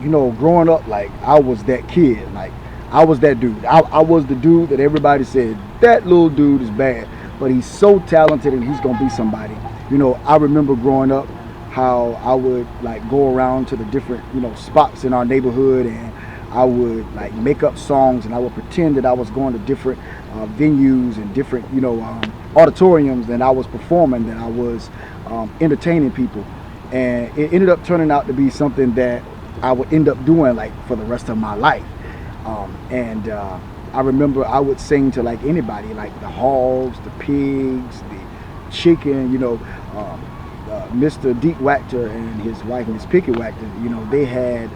growing up, like I was that kid, like I was that dude. I was the dude that everybody said that little dude is bad, but he's so talented and he's gonna be somebody. I remember growing up how I would like go around to the different spots in our neighborhood, and I would like make up songs, and I would pretend that I was going to different venues and different auditoriums, and I was performing, that I was entertaining people, and it ended up turning out to be something that I would end up doing like for the rest of my life. And I remember I would sing to like anybody, like the hogs, the pigs, the chicken, Mr. Deke Wachter and his wife, Miss Picky Wachter, they had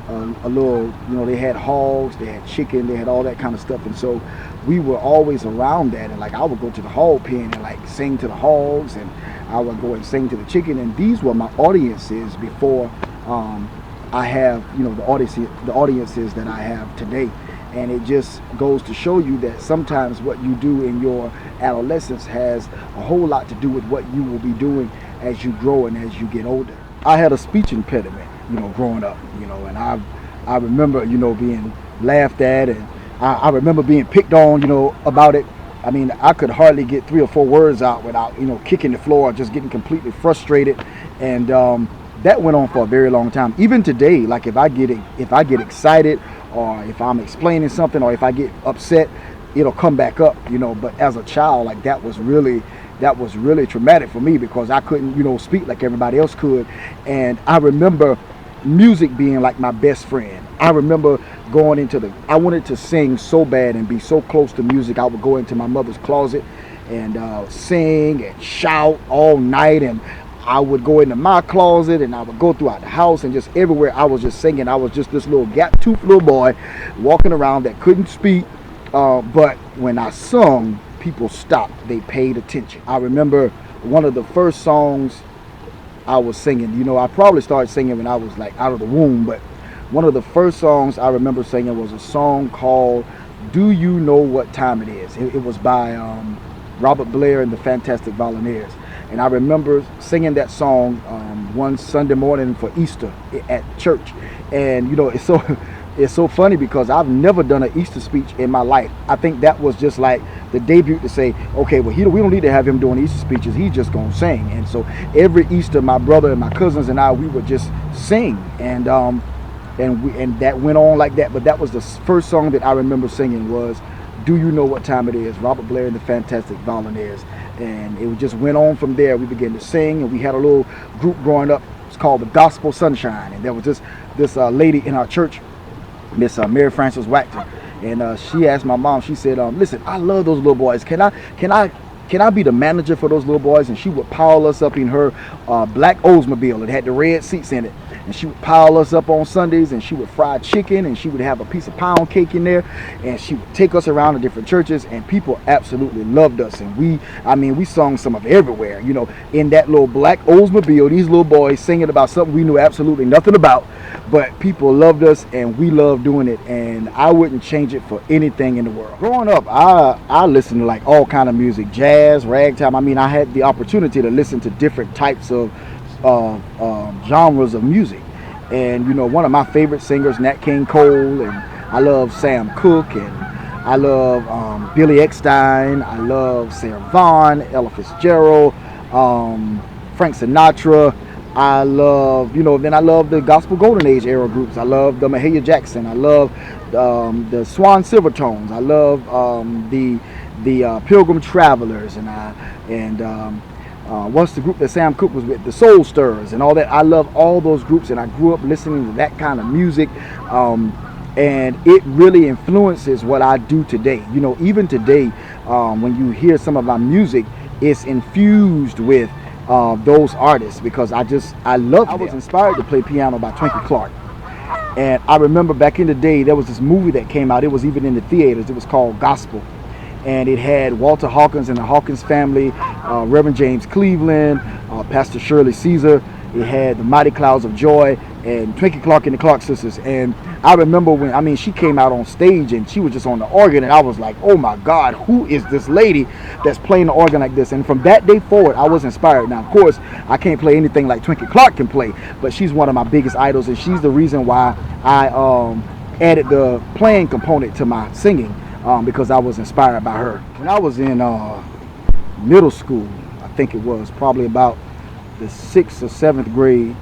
a little, they had hogs, they had chicken, they had all that kind of stuff. And so we were always around that. And like I would go to the hog pen and like sing to the hogs, and I would go and sing to the chicken. And these were my audiences before I have, the audiences that I have today. And it just goes to show you that sometimes what you do in your adolescence has a whole lot to do with what you will be doing as you grow and as you get older. I had a speech impediment, growing up, and I remember, being laughed at, and I remember being picked on, about it. I mean, I could hardly get 3 or 4 words out without, kicking the floor, just getting completely frustrated. And that went on for a very long time. Even today, like if I get excited, or if I'm explaining something, or if I get upset, it'll come back up, But as a child, like that was really traumatic for me, because I couldn't, speak like everybody else could. And I remember music being like my best friend. I remember I wanted to sing so bad and be so close to music. I would go into my mother's closet and sing and shout all night, and I would go into my closet, and I would go throughout the house, and just everywhere I was just singing. I was just this little gap-toothed little boy walking around that couldn't speak, but when I sung, people stopped. They paid attention. I remember one of the first songs I was singing. I probably started singing when I was like out of the womb, but one of the first songs I remember singing was a song called "Do You Know What Time It Is?" It was by Robert Blair and the Fantastic Volunteers. And I remember singing that song one Sunday morning for Easter at church. And it's so funny because I've never done an Easter speech in my life. I think that was just like the debut to say, okay, well, we don't need to have him doing Easter speeches. He's just gonna sing. And so every Easter, my brother and my cousins and I, we would just sing, and that went on like that. But that was the first song that I remember singing was "Do You Know What Time It Is?" Robert Blair and the Fantastic Volunteers. And it just went on from there. We began to sing, and we had a little group growing up. It's called the Gospel Sunshine, and there was this lady in our church, Miss Mary Frances Wachter, and she asked my mom. She said, "Listen, I love those little boys. Can I be the manager for those little boys?" And she would pile us up in her black Oldsmobile. It had the red seats in it. And she would pile us up on Sundays, and she would fry chicken, and she would have a piece of pound cake in there, and she would take us around to different churches, and people absolutely loved us. And we sung some of everywhere, in that little black Oldsmobile, these little boys singing about something we knew absolutely nothing about, but people loved us, and we loved doing it, and I wouldn't change it for anything in the world. Growing up, I listened to like all kind of music, jazz, ragtime. I had the opportunity to listen to different types of genres of music, and one of my favorite singers, Nat King Cole, and I love Sam Cooke, and I love Billy Eckstine, I love Sarah Vaughan, Ella Fitzgerald, Frank Sinatra. I love, then I love the gospel golden age era groups. I love the Mahalia Jackson. I love the Swan Silvertones. I love the Pilgrim Travelers, and what's the group that Sam Cooke was with? The Soul Stirrers and all that. I love all those groups, and I grew up listening to that kind of music, and it really influences what I do today. Even today, when you hear some of my music, it's infused with those artists, because I love them. I was inspired to play piano by Twinkle Clark. And I remember back in the day, there was this movie that came out. It was even in the theaters. It was called Gospel. And it had Walter Hawkins and the Hawkins family, Reverend James Cleveland, Pastor Shirley Caesar. It had the Mighty Clouds of Joy, and Twinkie Clark and the Clark Sisters. And I remember when, I mean, she came out on stage and she was just on the organ, and I was like, oh my God, who is this lady that's playing the organ like this? And from that day forward, I was inspired. Now, of course, I can't play anything like Twinkie Clark can play, but she's one of my biggest idols, and she's the reason why I added the playing component to my singing, because I was inspired by her. When I was in middle school, I think it was probably about the 6th or 7th grade,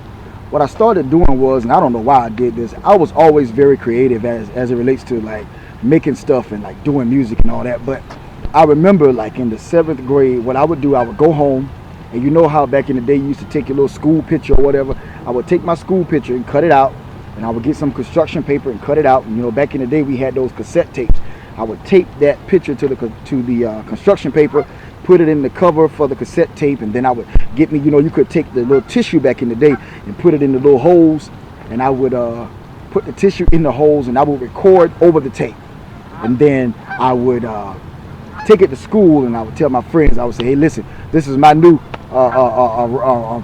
what I started doing was, and I don't know why I did this, I was always very creative as it relates to like making stuff and like doing music and all that. But I remember like in the 7th grade, what I would do, I would go home, and you know how back in the day you used to take your little school picture or whatever. I would take my school picture and cut it out, and I would get some construction paper and cut it out. And, you know, back in the day we had those cassette tapes. I would tape that picture to the construction paper, put it in the cover for the cassette tape, and then I would get me, you know, you could take the little tissue back in the day and put it in the little holes, and I would put the tissue in the holes, and I would record over the tape. And then I would take it to school, and I would tell my friends, I would say, hey, listen, this is my new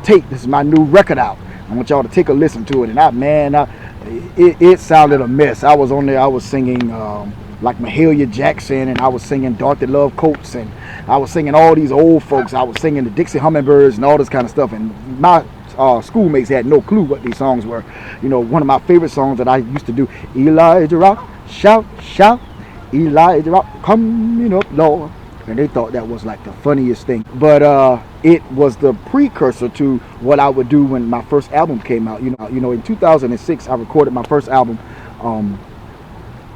tape, this is my new record out. I want y'all to take a listen to it. And it sounded a mess. I was on there, I was singing like Mahalia Jackson, and I was singing Dorothy Love Coates, and I was singing all these old folks. I was singing the Dixie Hummingbirds and all this kind of stuff, and my schoolmates had no clue what these songs were. You know, one of my favorite songs that I used to do, Elijah Rock, shout, shout, Elijah Rock, coming up, Lord. And they thought that was like the funniest thing. But it was the precursor to what I would do when my first album came out. You know, in 2006, I recorded my first album,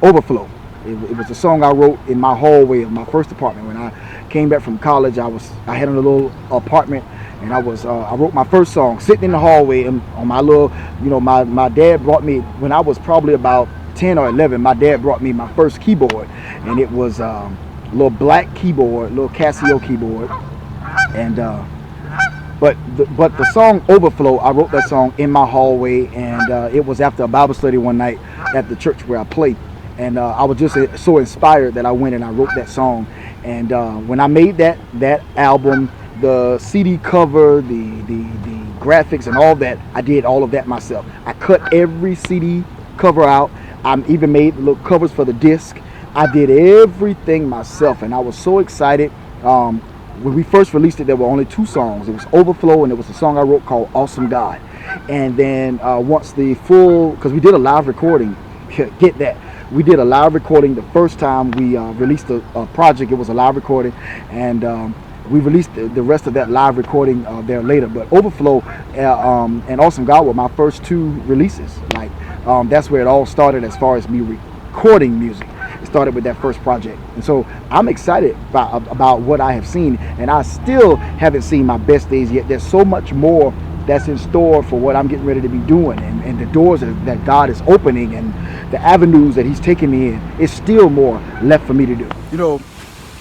Overflow. It was a song I wrote in my hallway of my first apartment. When I came back from college, I had a little apartment, and I wrote my first song sitting in the hallway, and on my little, you know, my dad brought me, when I was probably about 10 or 11, my dad brought me my first keyboard, and it was a little black keyboard, little Casio keyboard. And but the song Overflow, I wrote that song in my hallway, and it was after a Bible study one night at the church where I played. And I was just so inspired that I went and I wrote that song. And when I made that album, the CD cover, the graphics and all that, I did all of that myself. I cut every CD cover out. I even made little covers for the disc. I did everything myself, and I was so excited. When we first released it, there were only 2 songs. It was Overflow, and it was a song I wrote called Awesome God. And then once the full, because we did a live recording, get that. We did a live recording the first time we released a project. It was a live recording, and we released the rest of that live recording there later. But Overflow and Awesome God were my first 2 releases. Like that's where it all started as far as me recording music. It started with that first project, and so I'm excited about what I have seen, and I still haven't seen my best days yet. There's so much more that's in store for what I'm getting ready to be doing, and the doors that God is opening, and the avenues that He's taking me in. It's still more left for me to do. You know,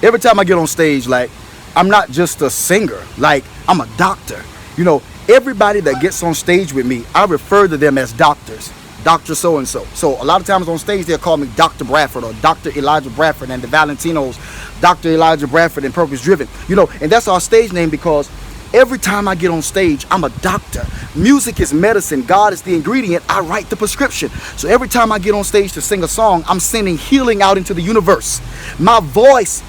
every time I get on stage, like, I'm not just a singer, like, I'm a doctor. You know, everybody that gets on stage with me, I refer to them as doctors. Dr. So-and-so. So a lot of times on stage, they'll call me Dr. Bradford or Dr. Elijah Bradford, and the Valentinos, Dr. Elijah Bradford and Purpose Driven. You know, and that's our stage name because every time I get on stage, I'm a doctor. Music is medicine. God is the ingredient. I write the prescription. So every time I get on stage to sing a song, I'm sending healing out into the universe. My voice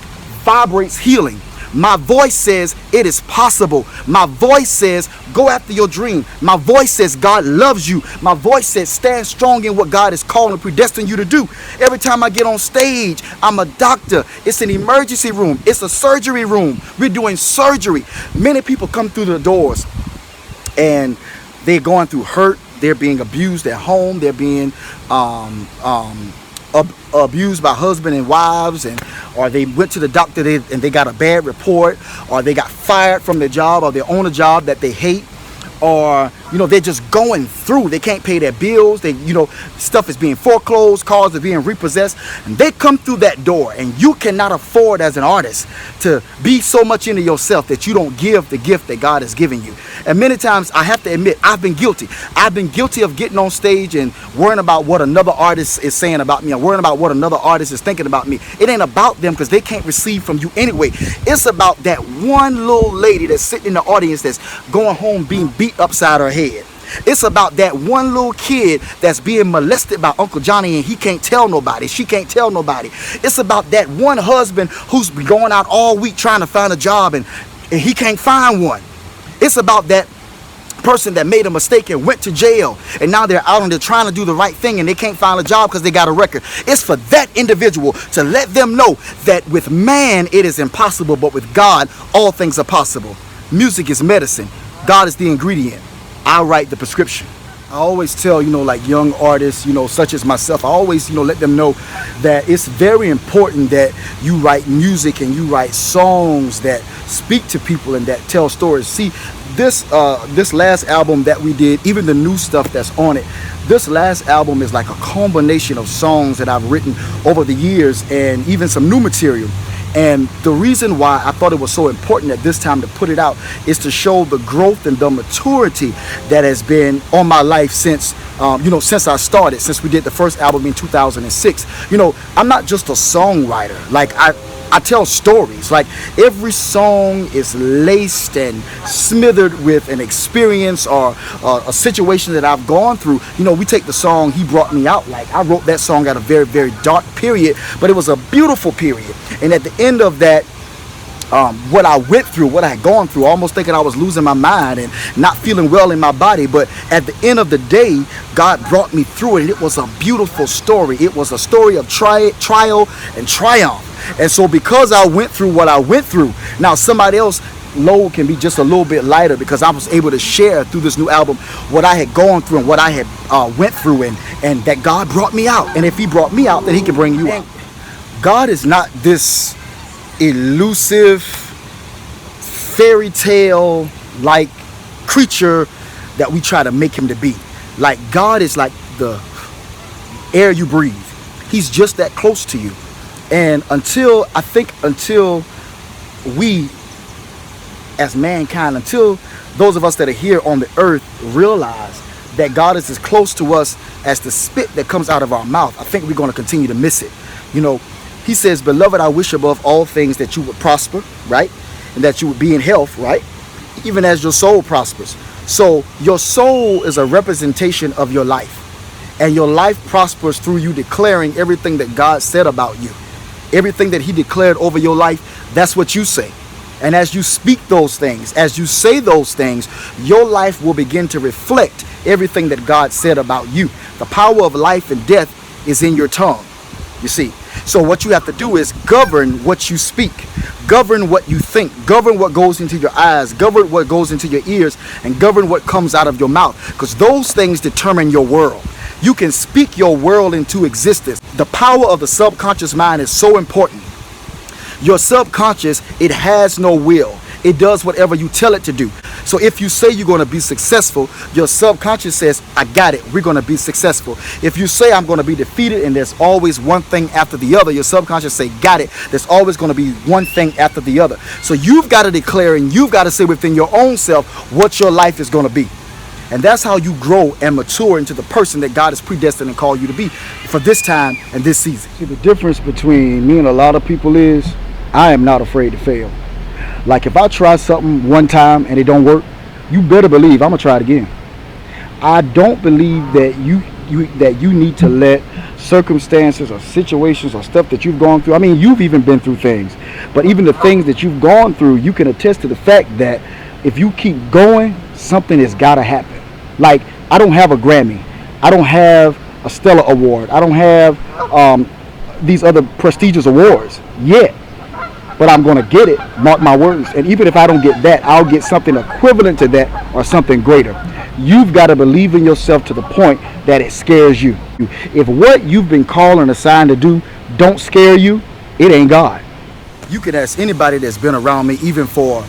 vibrates healing. My voice says it is possible. My voice says go after your dream. My voice says God loves you. My voice says stand strong in what God is calling and predestined you to do. Every time I get on stage, I'm a doctor. It's an emergency room. It's a surgery room. We're doing surgery. Many people come through the doors and they're going through hurt. They're being abused at home. They're being abused by husband and wives, or they went to the doctor and they got a bad report, or they got fired from their job, or they own a job that they hate, or they're just going through. They can't pay their bills. They stuff is being foreclosed, cars are being repossessed, and they come through that door, and you cannot afford as an artist to be so much into yourself that you don't give the gift that God has given you. And many times I have to admit I've been guilty. I've been guilty of getting on stage and worrying about what another artist is saying about me, or worrying about what another artist is thinking about me. It ain't about them because they can't receive from you anyway. It's about that one little lady that's sitting in the audience that's going home being beat upside her head. It's about that one little kid that's being molested by Uncle Johnny and he can't tell nobody. She can't tell nobody. It's about that one husband who's been going out all week trying to find a job and he can't find one. It's about that person that made a mistake and went to jail and now they're out and they're trying to do the right thing and they can't find a job because they got a record. It's for that individual to let them know that with man it is impossible, but with God all things are possible. Music is medicine. God is the ingredient. I write the prescription. I always tell, like young artists, such as myself, I always, let them know that it's very important that you write music and you write songs that speak to people and that tell stories. See, this last album that we did, even the new stuff that's on it, this last album is like a combination of songs that I've written over the years and even some new material. And the reason why I thought it was so important at this time to put it out is to show the growth and the maturity that has been on my life since I started, since we did the first album in 2006. I'm not just a songwriter. Like I tell stories. Like every song is laced and smothered with an experience or a situation that I've gone through. We take the song He Brought Me Out. Like I wrote that song at a very, very dark period, but it was a beautiful period. And at the end of that, what I went through, what I had gone through, almost thinking I was losing my mind and not feeling well in my body. But at the end of the day, God brought me through it. And it was a beautiful story. It was a story of trial and triumph. And so because I went through what I went through, now somebody else load can be just a little bit lighter because I was able to share through this new album what I had gone through and what I had went through and that God brought me out. And if he brought me out, then he can bring you out. God is not this elusive fairy tale like creature that we try to make him to be. Like God is like the air you breathe. He's just that close to you. And until we as mankind, until those of us that are here on the earth realize that God is as close to us as the spit that comes out of our mouth, I think we're going to continue to miss it. He says, beloved, I wish above all things that you would prosper, right? And that you would be in health, right? Even as your soul prospers. So your soul is a representation of your life. And your life prospers through you declaring everything that God said about you. Everything that he declared over your life, that's what you say. And as you speak those things, as you say those things, your life will begin to reflect everything that God said about you. The power of life and death is in your tongue, you see. So what you have to do is govern what you speak, govern what you think, govern what goes into your eyes, govern what goes into your ears, and govern what comes out of your mouth, because those things determine your world. You can speak your world into existence. The power of the subconscious mind is so important. Your subconscious, it has no will. It does whatever you tell it to do. So if you say you're going to be successful, your subconscious says, I got it, we're going to be successful. If you say I'm going to be defeated and there's always one thing after the other, your subconscious say, got it, there's always going to be one thing after the other. So you've got to declare and you've got to say within your own self what your life is going to be. And that's how you grow and mature into the person that God has predestined and called you to be for this time and this season. See, the difference between me and a lot of people is I am not afraid to fail. Like if I try something one time and it don't work, you better believe I'm gonna try it again. I don't believe that you need to let circumstances or situations or stuff that you've gone through. I mean, you've even been through things, but even the things that you've gone through, you can attest to the fact that if you keep going, something has got to happen. Like I don't have a Grammy, I don't have a Stellar Award, I don't have these other prestigious awards yet. But I'm going to get it, mark my words. And even if I don't get that, I'll get something equivalent to that or something greater. You've got to believe in yourself to the point that it scares you. If what you've been called and assigned to do don't scare you, it ain't God. You can ask anybody that's been around me even for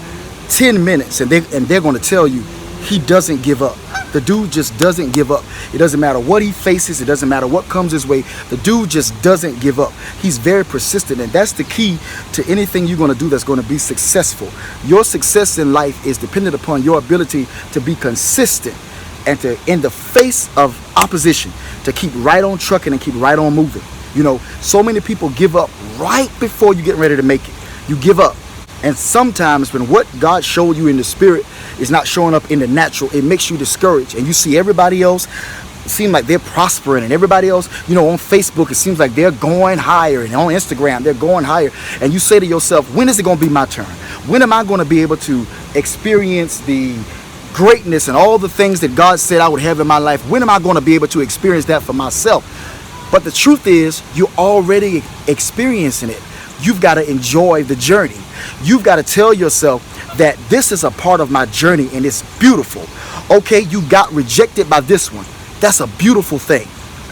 10 minutes and they're going to tell you he doesn't give up. The dude just doesn't give up. It doesn't matter what he faces. It doesn't matter what comes his way. The dude just doesn't give up. He's very persistent, and that's the key to anything you're going to do that's going to be successful. Your success in life is dependent upon your ability to be consistent and to, in the face of opposition, to keep right on trucking and keep right on moving. So many people give up right before you get ready to make it. You give up. And sometimes when what God showed you in the spirit is not showing up in the natural, it makes you discouraged. And you see everybody else seem like they're prospering, and everybody else, on Facebook, it seems like they're going higher, and on Instagram they're going higher, and you say to yourself, when is it going to be my turn? When am I going to be able to experience the greatness and all the things that God said I would have in my life? When am I going to be able to experience that for myself? But the truth is, you're already experiencing it. You've got to enjoy the journey. You've got to tell yourself that this is a part of my journey and it's beautiful. Okay, you got rejected by this one. That's a beautiful thing.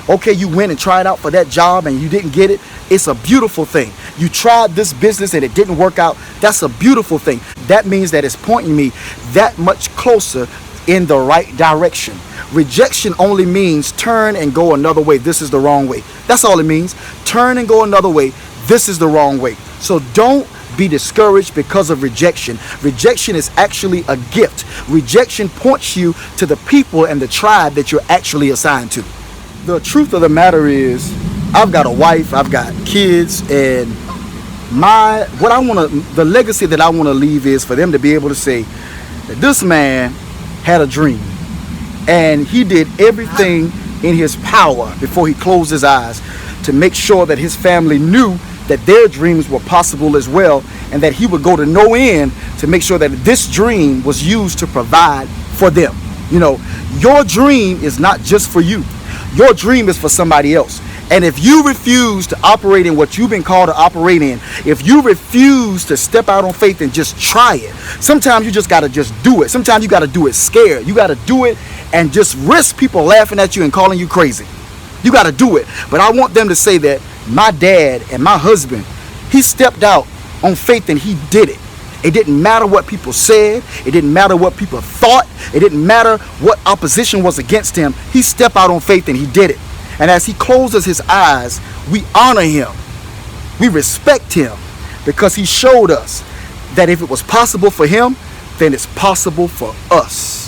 Okay, you went and tried out for that job and you didn't get it. It's a beautiful thing. You tried this business and it didn't work out. That's a beautiful thing. That means that it's pointing me that much closer in the right direction. Rejection only means turn and go another way. This is the wrong way. That's all it means. Turn and go another way. This is the wrong way. So don't be discouraged because of rejection. Rejection is actually a gift. Rejection points you to the people and the tribe that you're actually assigned to. The truth of the matter is, I've got a wife, I've got kids, and the legacy that I want to leave is for them to be able to say that this man had a dream and he did everything in his power before he closed his eyes to make sure that his family knew that their dreams were possible as well, and that he would go to no end to make sure that this dream was used to provide for them. Your dream is not just for you. Your dream is for somebody else. And if you refuse to operate in what you've been called to operate in, if you refuse to step out on faith and just try it, sometimes you just got to just do it. Sometimes you got to do it scared. You got to do it and just risk people laughing at you and calling you crazy. You got to do it. But I want them to say that my dad and my husband, he stepped out on faith and he did it. It didn't matter what people said. It didn't matter what people thought. It didn't matter what opposition was against him. He stepped out on faith and he did it. And as he closes his eyes, we honor him. We respect him because he showed us that if it was possible for him, then it's possible for us.